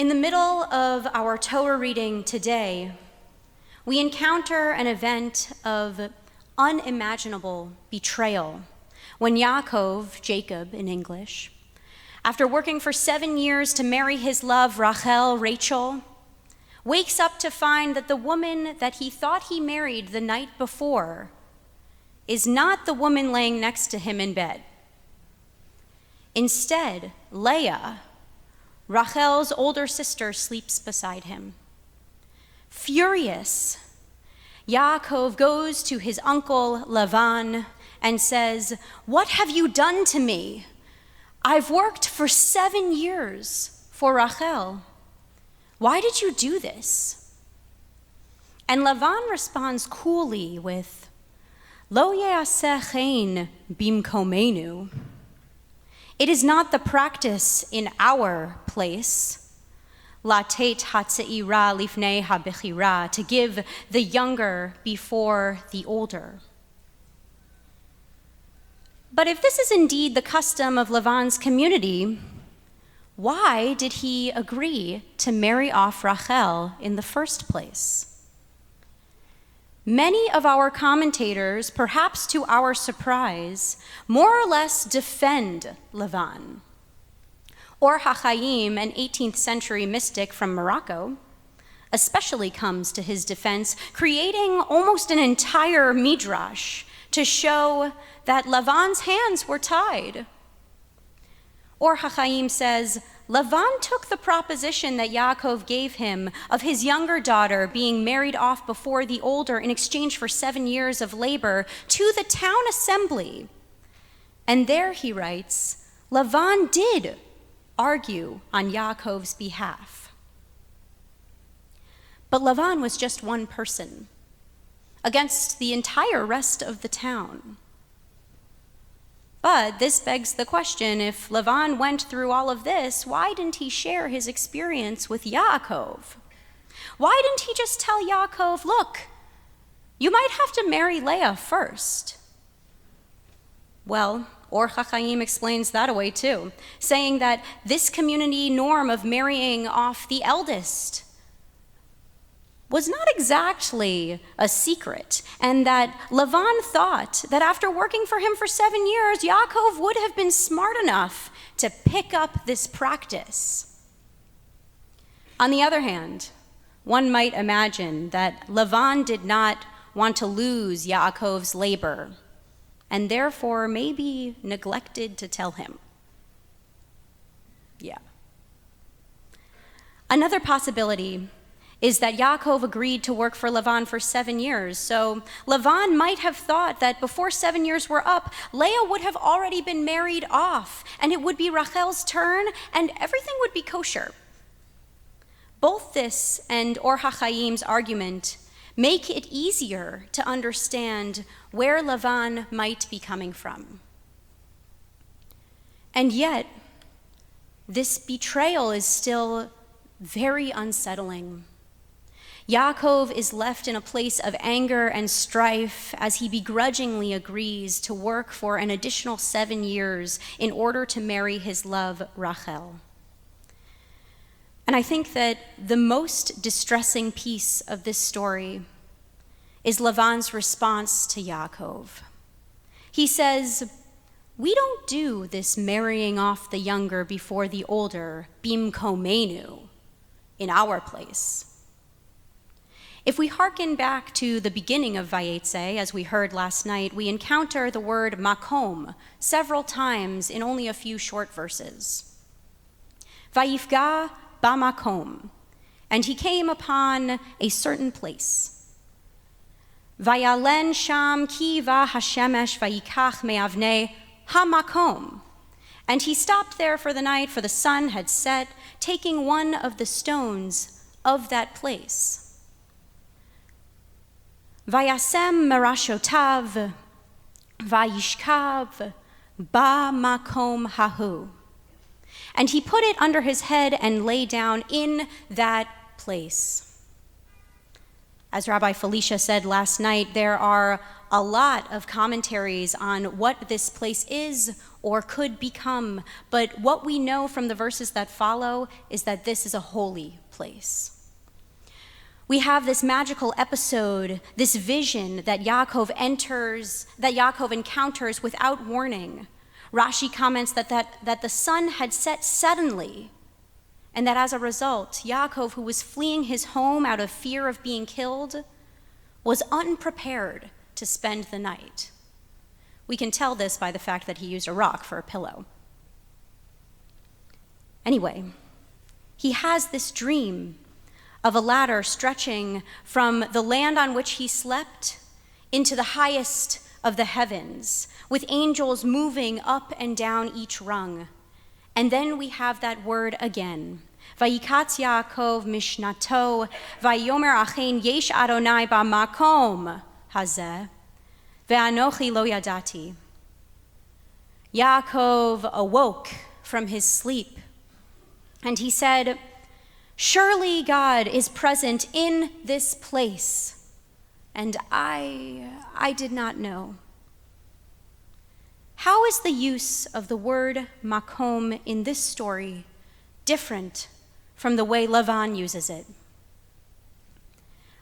In the middle of our Torah reading today, we encounter an event of unimaginable betrayal when Yaakov, Jacob in English, after working for 7 years to marry his love, Rachel, wakes up to find that the woman that he thought he married the night before is not the woman laying next to him in bed. Instead, Leah, Rachel's older sister, sleeps beside him. Furious, Yaakov goes to his uncle Lavan and says, "What have you done to me? I've worked for 7 years for Rachel. Why did you do this?" And Lavan responds coolly with, "Lo ye'aseh chen bimkomenu." It is not the practice in our place, latet hatzeira lifnei habechira, to give the younger before the older. But if this is indeed the custom of Lavan's community, why did he agree to marry off Rachel in the first place? Many of our commentators, perhaps to our surprise, more or less defend Lavan. Or HaChaim, an 18th century mystic from Morocco, especially comes to his defense, creating almost an entire midrash to show that Lavan's hands were tied. Or HaChaim says, Lavan took the proposition that Yaakov gave him of his younger daughter being married off before the older in exchange for 7 years of labor to the town assembly. And there, he writes, Lavan did argue on Yaakov's behalf. But Lavan was just one person against the entire rest of the town. But this begs the question, if Lavan went through all of this, why didn't he share his experience with Yaakov? Why didn't he just tell Yaakov, look, you might have to marry Leah first? Well, Or HaChaim explains that away too, saying that this community norm of marrying off the eldest was not exactly a secret, and that Lavan thought that after working for him for 7 years, Yaakov would have been smart enough to pick up this practice. On the other hand, one might imagine that Lavan did not want to lose Yaakov's labor, and therefore maybe neglected to tell him. Yeah. Another possibility is that Yaakov agreed to work for Lavan for 7 years. So Lavan might have thought that before 7 years were up, Leah would have already been married off, and it would be Rachel's turn, and everything would be kosher. Both this and Or HaChaim's argument make it easier to understand where Lavan might be coming from. And yet, this betrayal is still very unsettling. Yaakov is left in a place of anger and strife as he begrudgingly agrees to work for an additional 7 years in order to marry his love, Rachel. And I think that the most distressing piece of this story is Lavan's response to Yaakov. He says, "We don't do this marrying off the younger before the older, bimkomenu, in our place." If we hearken back to the beginning of Vayetze, as we heard last night, we encounter the word makom several times in only a few short verses. Vayifga bamakom, and he came upon a certain place. Vayalen sham ki va hashemesh vayikach me'avnei hamakom, and he stopped there for the night, for the sun had set, taking one of the stones of that place. Vayasem merashotav, vayishkav, ba makom hahu. And he put it under his head and lay down in that place. As Rabbi Felicia said last night, there are a lot of commentaries on what this place is or could become, but what we know from the verses that follow is that this is a holy place. We have this magical episode, this vision that Yaakov encounters without warning. Rashi comments that the sun had set suddenly, and that as a result, Yaakov, who was fleeing his home out of fear of being killed, was unprepared to spend the night. We can tell this by the fact that he used a rock for a pillow. Anyway, he has this dream of a ladder stretching from the land on which he slept into the highest of the heavens, with angels moving up and down each rung. And then we have that word again. Vayikatz Yaakov mishnato, vayomer achein yesh Adonai bamakom hazeh, ve'anochi lo yadati. Yaakov awoke from his sleep, and he said, "Surely God is present in this place, and I did not know." How is the use of the word makom in this story different from the way Lavan uses it?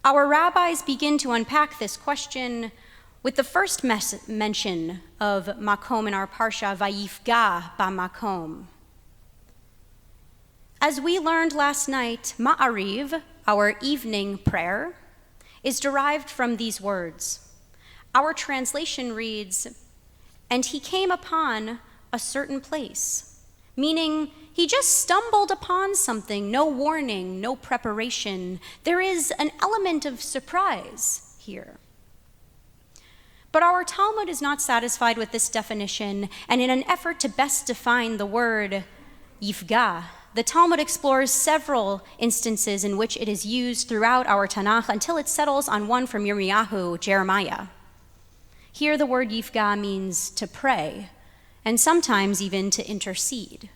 Our rabbis begin to unpack this question with the first mention of makom in our parsha, vayifga bamakom. As we learned last night, Ma'ariv, our evening prayer, is derived from these words. Our translation reads, "And he came upon a certain place," meaning he just stumbled upon something, no warning, no preparation. There is an element of surprise here. But our Talmud is not satisfied with this definition, and in an effort to best define the word yifga, the Talmud explores several instances in which it is used throughout our Tanakh until it settles on one from Yirmiyahu, Jeremiah. Here the word yifga means to pray, and sometimes even to intercede.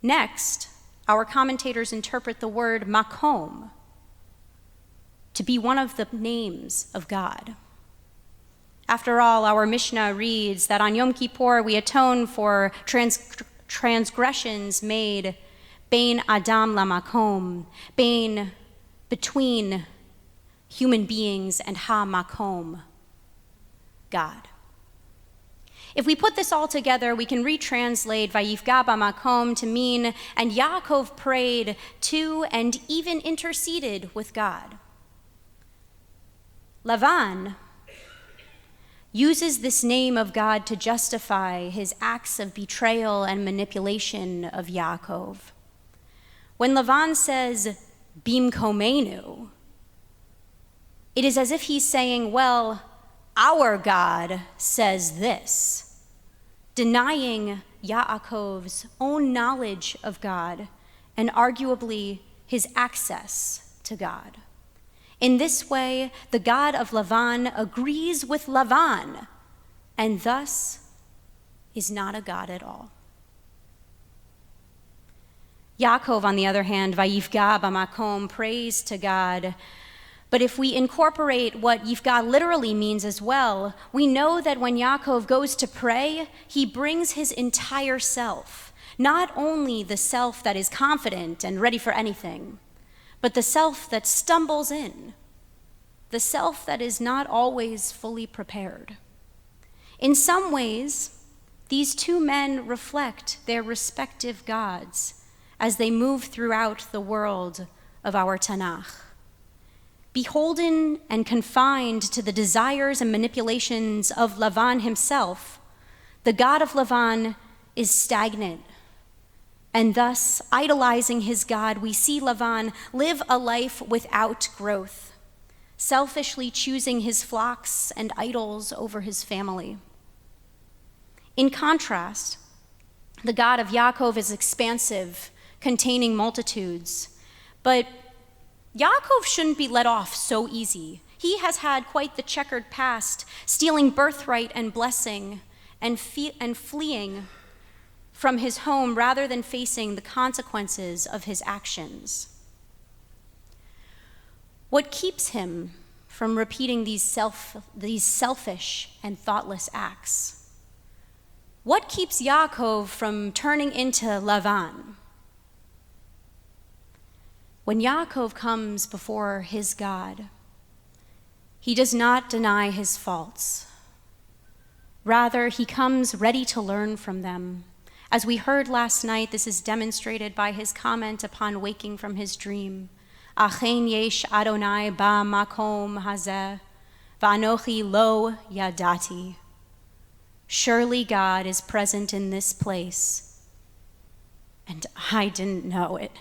Next, our commentators interpret the word makom to be one of the names of God. After all, our Mishnah reads that on Yom Kippur we atone for transgressions made bein adam lamakom, between human beings and ha-makom, God. If we put this all together, we can retranslate vayifga bamakom to mean, and Yaakov prayed to and even interceded with God. Lavan uses this name of God to justify his acts of betrayal and manipulation of Yaakov. When Lavan says, bimkomenu, it is as if he's saying, well, our God says this, denying Yaakov's own knowledge of God and arguably his access to God. In this way, the God of Lavan agrees with Lavan, and thus is not a God at all. Yaakov, on the other hand, vayifga bamakom, prays to God. But if we incorporate what yifga literally means as well, we know that when Yaakov goes to pray, he brings his entire self, not only the self that is confident and ready for anything, but the self that stumbles in, the self that is not always fully prepared. In some ways, these two men reflect their respective gods as they move throughout the world of our Tanakh. Beholden and confined to the desires and manipulations of Lavan himself, the God of Lavan is stagnant. And thus, idolizing his God, we see Lavan live a life without growth, selfishly choosing his flocks and idols over his family. In contrast, the God of Yaakov is expansive, containing multitudes. But Yaakov shouldn't be let off so easy. He has had quite the checkered past, stealing birthright and blessing, and fleeing from his home rather than facing the consequences of his actions. What keeps him from repeating these selfish and thoughtless acts? What keeps Yaakov from turning into Lavan? When Yaakov comes before his God, he does not deny his faults. Rather, he comes ready to learn from them. As we heard last night, this is demonstrated by his comment upon waking from his dream. Achen yesh Adonai ba makom hazeh, va'anochi lo yadati. Surely God is present in this place, and I didn't know it.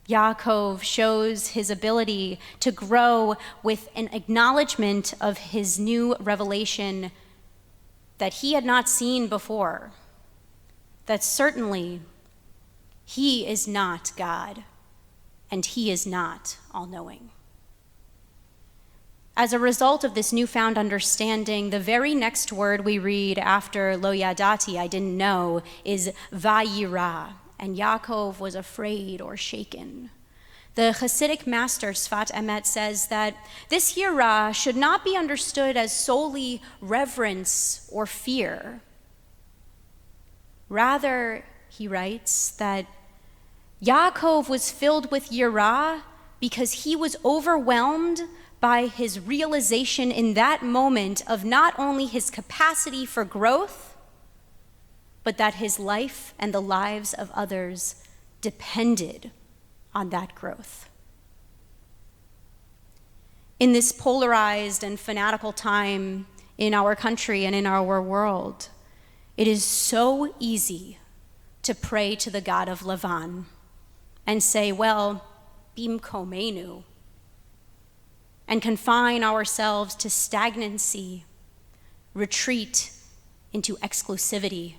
Yaakov shows his ability to grow with an acknowledgement of his new revelation that he had not seen before, that certainly he is not God and he is not all-knowing. As a result of this newfound understanding, the very next word we read after lo yadati, I didn't know, is vayira, and Yaakov was afraid or shaken. The Hasidic master Sfat Emet says that this yira should not be understood as solely reverence or fear. Rather, he writes that Yaakov was filled with yira because he was overwhelmed by his realization in that moment of not only his capacity for growth, but that his life and the lives of others depended on that growth. In this polarized and fanatical time in our country and in our world, it is so easy to pray to the God of Lavan and say, well, bimkomenu, and confine ourselves to stagnancy, retreat into exclusivity.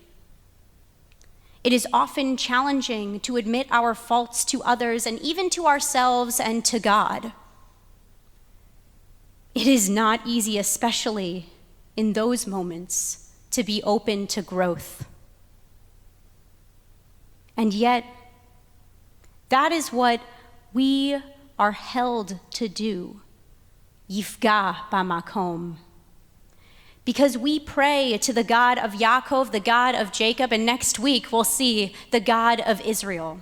It is often challenging to admit our faults to others and even to ourselves and to God. It is not easy, especially in those moments, to be open to growth. And yet, that is what we are held to do, yifga bamakom. Because we pray to the God of Yaakov, the God of Jacob, and next week we'll see the God of Israel.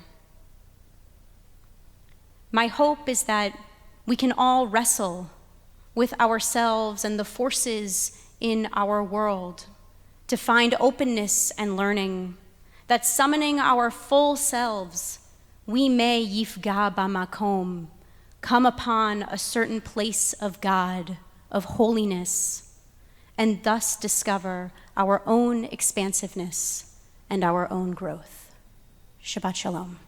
My hope is that we can all wrestle with ourselves and the forces in our world to find openness and learning, that summoning our full selves, we may yifga bamakom, come upon a certain place of God, of holiness, and thus discover our own expansiveness and our own growth. Shabbat Shalom.